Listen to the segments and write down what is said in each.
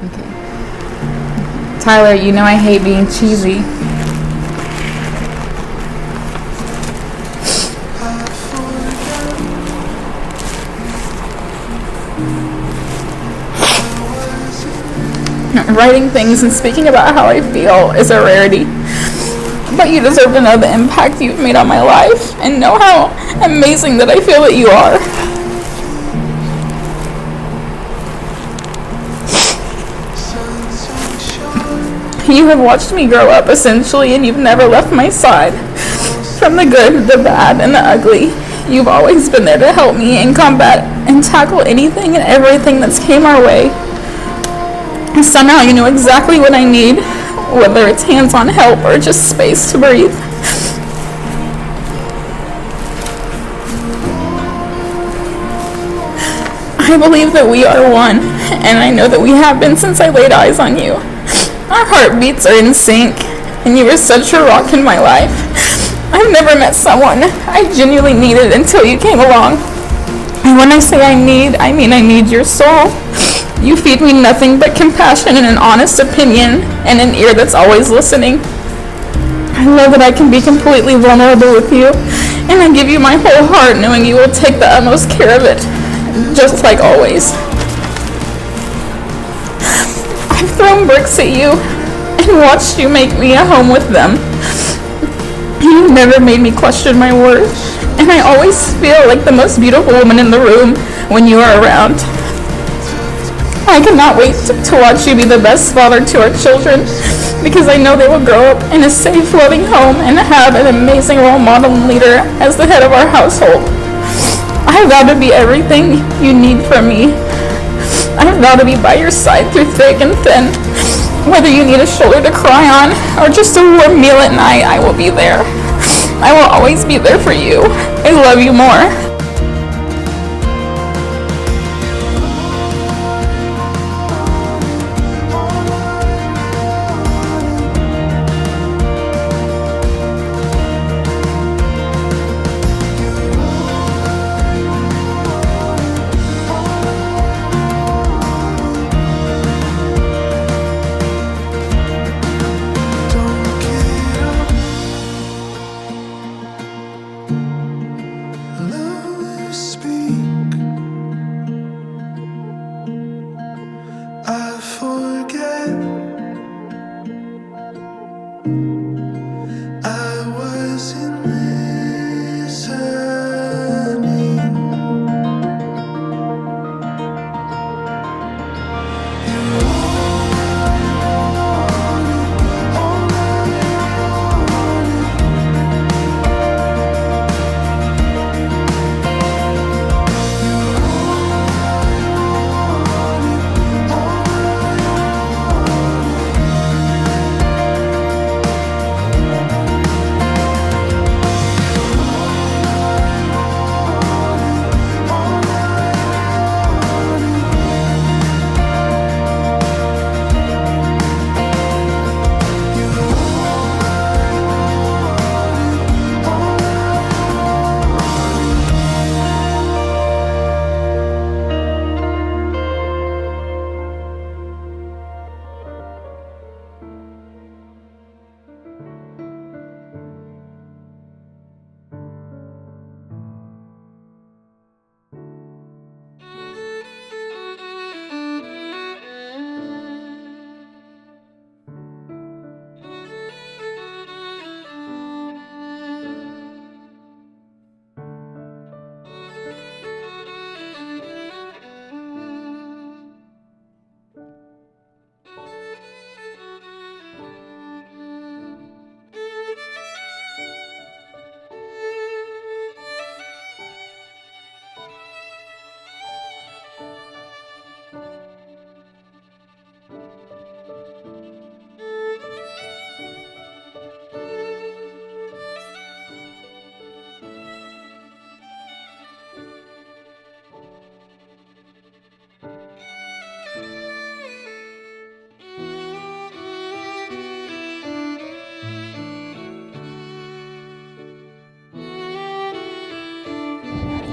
Okay. Tyler, you know I hate being cheesy. Writing things and speaking about how I feel is a rarity. But you deserve to know the impact you've made on my life and know how amazing that I feel that you are. You have watched me grow up, essentially, and you've never left my side. From the good, the bad, and the ugly, you've always been there to help me and combat and tackle anything and everything that's came our way. And somehow you know exactly what I need, whether it's hands-on help or just space to breathe. I believe that we are one, and I know that we have been since I laid eyes on you. Our heartbeats are in sync, and you were such a rock in my life. I've never met someone I genuinely needed until you came along. And when I say I mean I need your soul. You feed me nothing but compassion and an honest opinion, and an ear that's always listening. I love that I can be completely vulnerable with you, and I give you my whole heart knowing you will take the utmost care of it, just like always. I've thrown bricks at you and watched you make me a home with them. You've never made me question my worth, and I always feel like the most beautiful woman in the room when you are around. I cannot wait to watch you be the best father to our children, because I know they will grow up in a safe, loving home and have an amazing role model and leader as the head of our household. I vow to be everything you need from me. I vow to be by your side through thick and thin. Whether you need a shoulder to cry on or just a warm meal at night, I will be there. I will always be there for you. I love you more.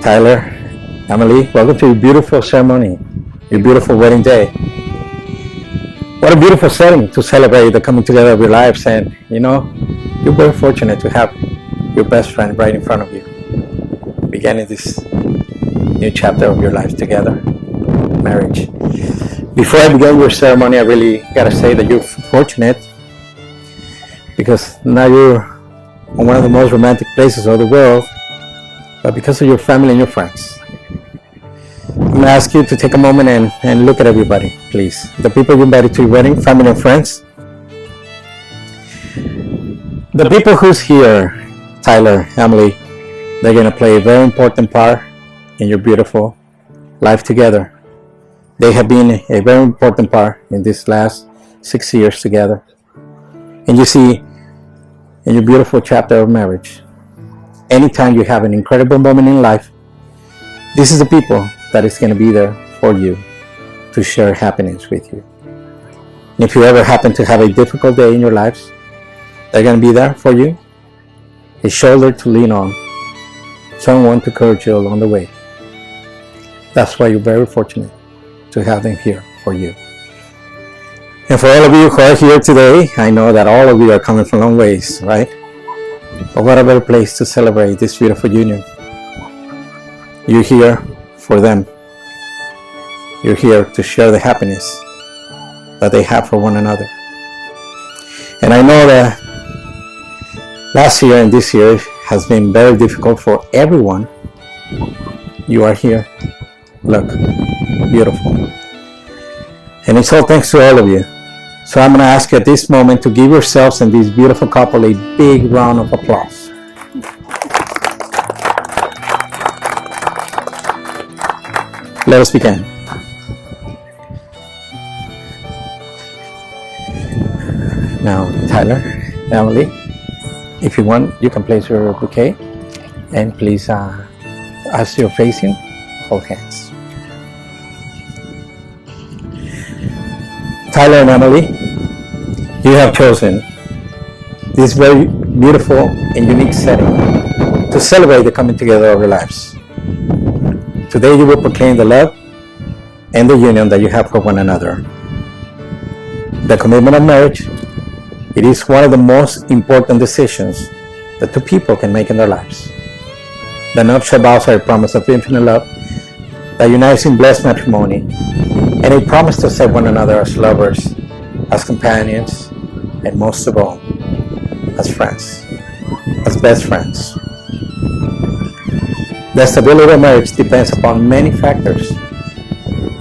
Tyler, Emily, welcome to your beautiful ceremony, your beautiful wedding day. What a beautiful setting to celebrate the coming together of your lives. And you're very fortunate to have your best friend right in front of you, beginning this new chapter of your lives together, marriage. Before I begin your ceremony, I really gotta say that you're fortunate, because now you're on one of the most romantic places of the world, but because of your family and your friends. I'm gonna ask you to take a moment and look at everybody, please. The people you invited to your wedding, family and friends. The people who's here, Tyler, Emily, they're gonna play a very important part in your beautiful life together. They have been a very important part in this last 6 years together. And you see, in your beautiful chapter of marriage, anytime you have an incredible moment in life, this is the people that is going to be there for you to share happiness with you. And if you ever happen to have a difficult day in your lives, they're going to be there for you, a shoulder to lean on, someone to encourage you along the way. That's why you're very fortunate to have them here for you. And for all of you who are here today, I know that all of you are coming from long ways, right? But what a better place to celebrate this beautiful union. You're here for them. You're here to share the happiness that they have for one another. And I know that last year and this year has been very difficult for everyone. You are here. Look, beautiful. And it's all thanks to all of you. So I'm going to ask you at this moment to give yourselves and this beautiful couple a big round of applause. Let us begin. Now, Tyler, Emily, if you want, you can place your bouquet, and please, as you're facing, hold hands. Tyler and Emily, you have chosen this very beautiful and unique setting to celebrate the coming together of your lives. Today you will proclaim the love and the union that you have for one another. The commitment of marriage, it is one of the most important decisions that two people can make in their lives. The nuptial vows are a promise of infinite love that unites in blessed matrimony, and a promise to serve one another as lovers, as companions, and most of all, as friends, as best friends. The stability of marriage depends upon many factors.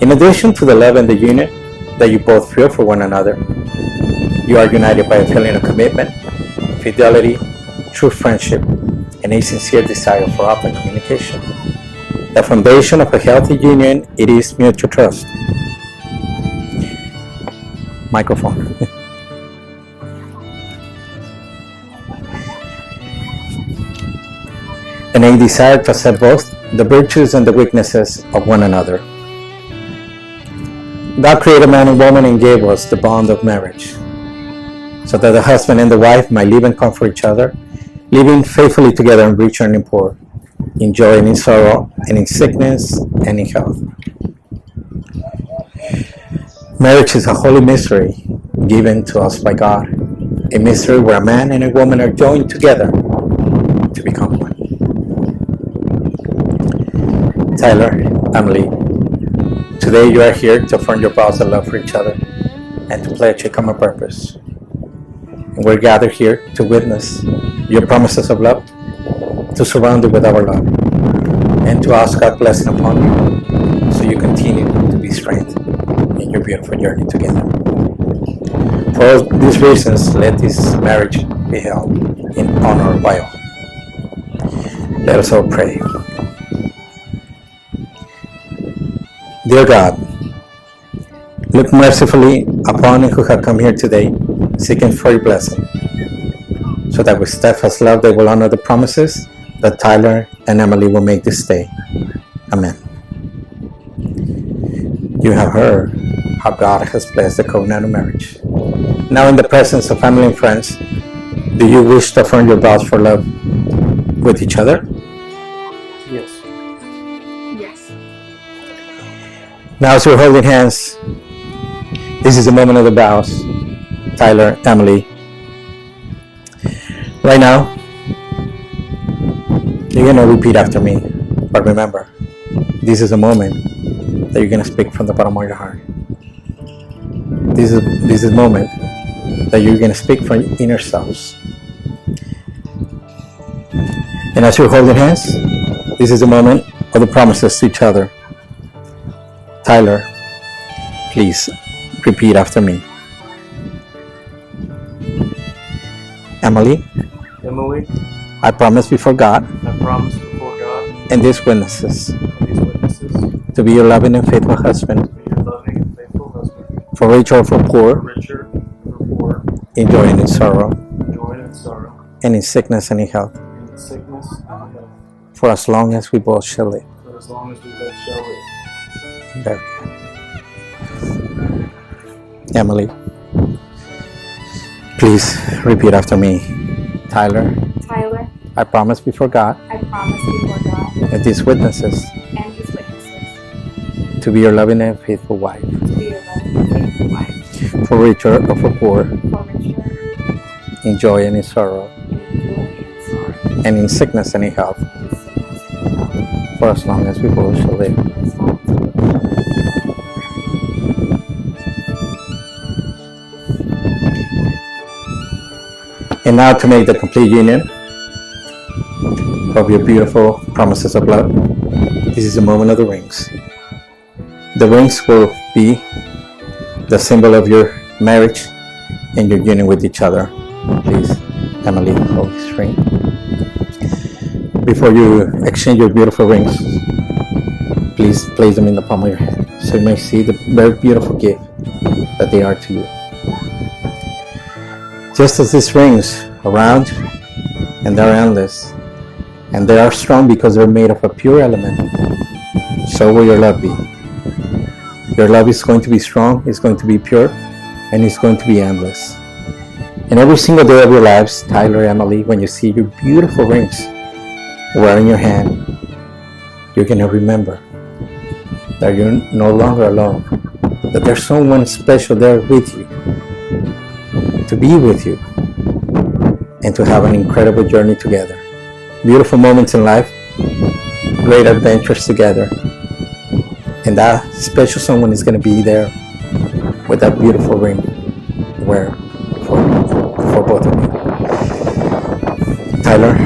In addition to the love and the union that you both feel for one another, you are united by a feeling of commitment, fidelity, true friendship, and a sincere desire for open communication. The foundation of a healthy union, it is mutual trust. Microphone. And a desire to accept both the virtues and the weaknesses of one another. God created man and woman and gave us the bond of marriage, so that the husband and the wife might live and comfort each other, living faithfully together in rich and in poor, in joy and in sorrow, and in sickness and in health. Marriage is a holy mystery given to us by God, a mystery where a man and a woman are joined together to become one. Tyler, Emily, today you are here to affirm your vows of love for each other and to pledge a common purpose. And we're gathered here to witness your promises of love, to surround you with our love, and to ask God's blessing upon you so you continue to be strengthened in your beautiful journey together. For all these reasons, let this marriage be held in honor by all. Let us all pray. Dear God, look mercifully upon who have come here today, seeking for your blessing, so that with steadfast love they will honor the promises that Tyler and Emily will make this day. Amen. You have heard how God has blessed the covenant of marriage. Now, in the presence of family and friends, do you wish to affirm your vows for love with each other? Yes. Yes. Now, as you're holding hands, This is the moment of the vows. Tyler, Emily. Right now, you're gonna repeat after me. But remember, this is a moment that you're gonna speak from the bottom of your heart. This is a moment that you're gonna speak from your inner selves. And as you're holding hands, this is the moment of the promises to each other. Tyler, please repeat after me. Emily, I promise before God and these witnesses to be your loving and faithful husband, for rich or for poor, in joy and in sorrow, and in sickness and in health, for as long as we both shall live. Very good. Emily, please repeat after me. Tyler, I promise before God and these witnesses to be your loving and faithful wife, for richer or for poor, in joy and in sorrow, and in sickness and in health, for as long as we both shall live. And now to make the complete union of your beautiful promises of love, this is the moment of the rings. The rings will be the symbol of your marriage and your union with each other. Please, Emily, hold this ring. Before you exchange your beautiful rings, please place them in the palm of your hand so you may see the very beautiful gift that they are to you. Just as these rings are round and they're endless, and they are strong because they're made of a pure element, so will your love be. Your love is going to be strong, it's going to be pure, and it's going to be endless. And every single day of your lives, Tyler, Emily, when you see your beautiful rings wearing your hand, you're going to remember that you're no longer alone, that there's someone special there with you, to be with you, and to have an incredible journey together. Beautiful moments in life, great adventures together, and that special someone is going to be there with that beautiful ring for both of you. Tyler,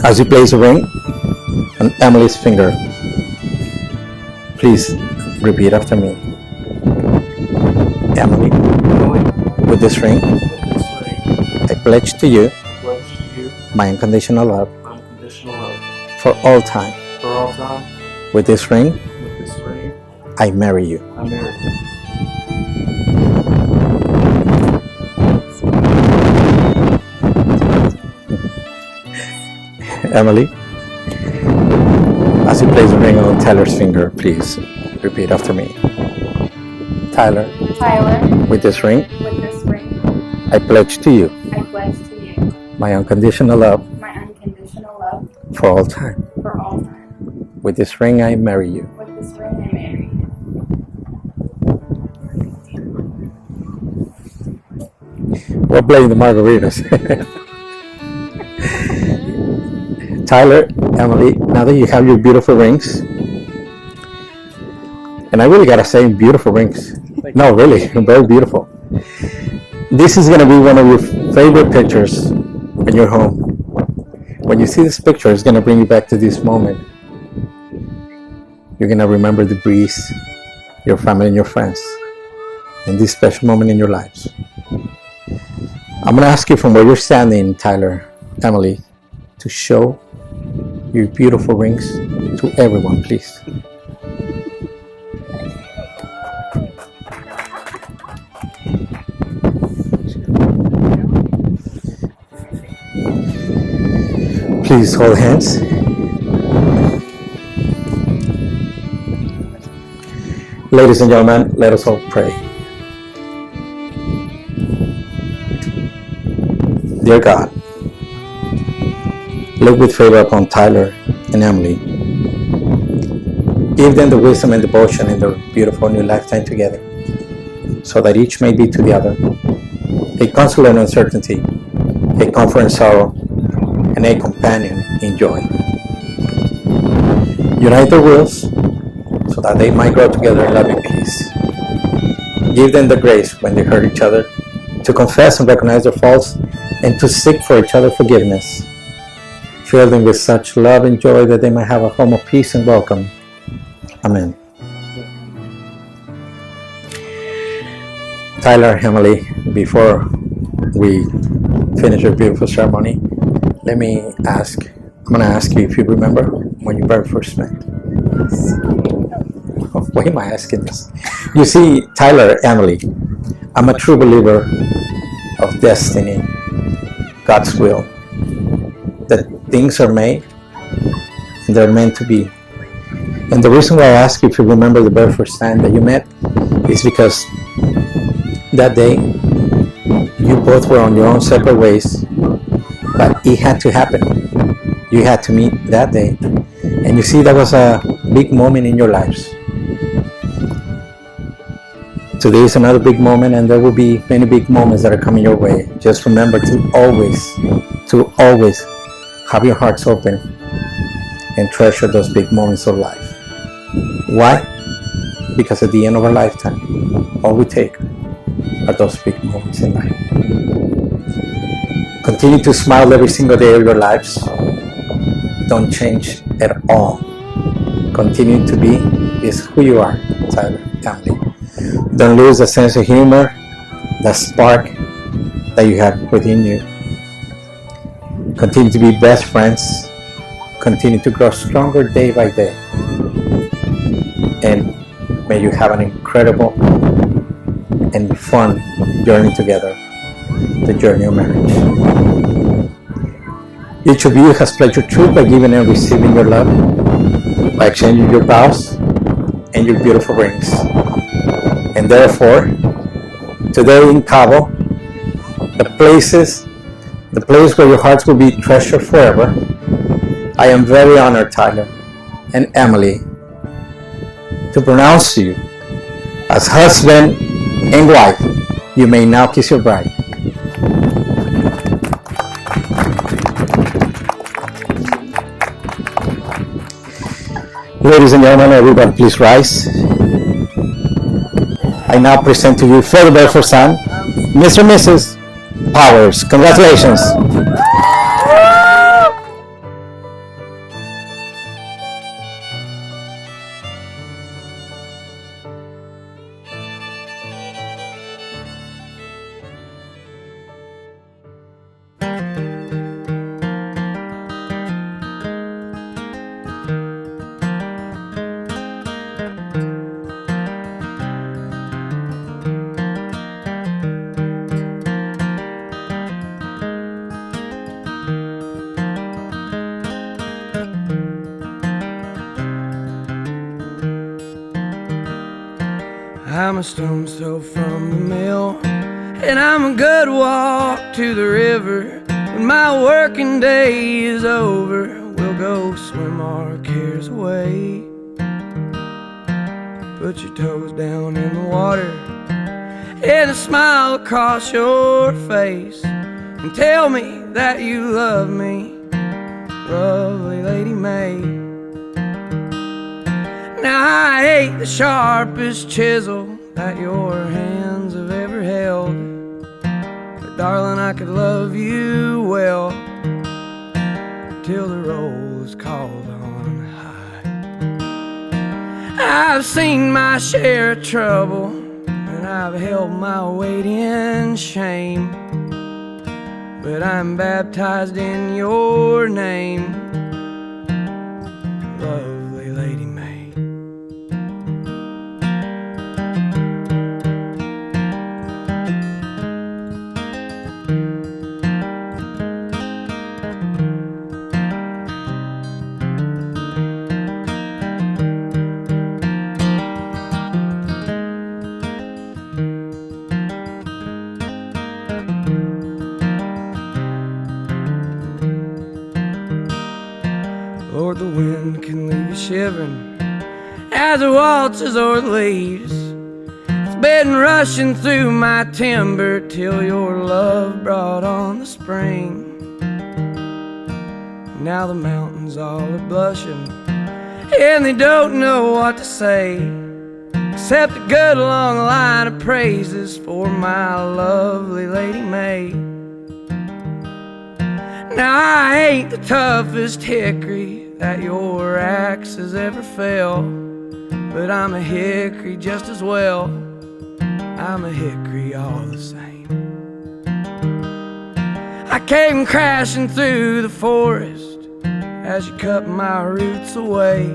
as you place the ring on Emily's finger, please repeat after me. Emily, with this ring, I pledge to you my unconditional love for all time. With this ring, I marry you. Emily, as you place the ring on Tyler's finger, please repeat after me. Tyler, with this ring, I pledge to you my unconditional love for all time. With this ring, I marry you. We're playing the margaritas. Tyler, Emily, now that you have your beautiful rings, and I really gotta say, beautiful rings. No, really, very beautiful. This is gonna be one of your favorite pictures in your home. When you see this picture, it's gonna bring you back to this moment. You're gonna remember the breeze, your family and your friends, and this special moment in your lives. I'm gonna ask you from where you're standing, Tyler, Emily, to show your beautiful rings to everyone, please. Please hold hands. Ladies and gentlemen, let us all pray. Dear God, look with favor upon Tyler and Emily. Give them the wisdom and devotion in their beautiful new lifetime together, so that each may be to the other a consolation in uncertainty, a comfort in sorrow, and a companion in joy. Unite their wills so that they might grow together in loving peace. Give them the grace when they hurt each other to confess and recognize their faults and to seek for each other forgiveness. Fill them with such love and joy that they might have a home of peace and welcome. Amen. Tyler, Emily, before we finish our beautiful ceremony, let me ask, I'm going to ask you if you remember when you very first met. Why am I asking this? You see, Tyler, Emily, I'm a true believer of destiny, God's will, that things are made and they're meant to be. And the reason why I ask you if you remember the very first time that you met is because that day you both were on your own separate ways, but it had to happen. You had to meet that day. And you see, that was a big moment in your lives. Today is another big moment, and there will be many big moments that are coming your way. Just remember to always have your hearts open and treasure those big moments of life. Why? Because at the end of our lifetime, all we take are those big moments in life. Continue to smile every single day of your lives. Don't change at all. Continue to be is who you are, Tyler, Emily. Don't lose the sense of humor, the spark that you have within you. Continue to be best friends. Continue to grow stronger day by day. And may you have an incredible and fun journey together, the journey of marriage. Each of you has pledged your truth by giving and receiving your love, by exchanging your vows and your beautiful rings. And therefore, today in Cabo, the place where your hearts will be treasured forever, I am very honored, Tyler and Emily, to pronounce you as husband and wife. You may now kiss your bride. Ladies and gentlemen, everybody please rise. I now present to you for the very first time, Mr. and Mrs. Powers. Congratulations. I'm a stone's throw from the mill, and I'm a good walk to the river. When my working day is over, we'll go swim our cares away. Put your toes down in the water and a smile across your face, and tell me that you love me, lovely Lady May. Now I ain't the sharpest chisel that your hands have ever held, but darling, I could love you well till the roll is called on high. I've seen my share of trouble, and I've held my weight in shame, but I'm baptized in your name, lovely Lady May. Lord, the wind can leave you shivering as it waltzes o'er the leaves. If been rushing through my timber till your love brought on the spring. Now the mountains all are blushing, and they don't know what to say, except a good long line of praises for my lovely Lady May. Now I ain't the toughest hickory that your axe has ever felled, but I'm a hickory just as well. I'm a hickory all the same. I came crashing through the forest as you cut my roots away,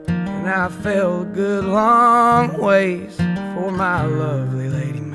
and I fell a good long ways for my lovely Lady May.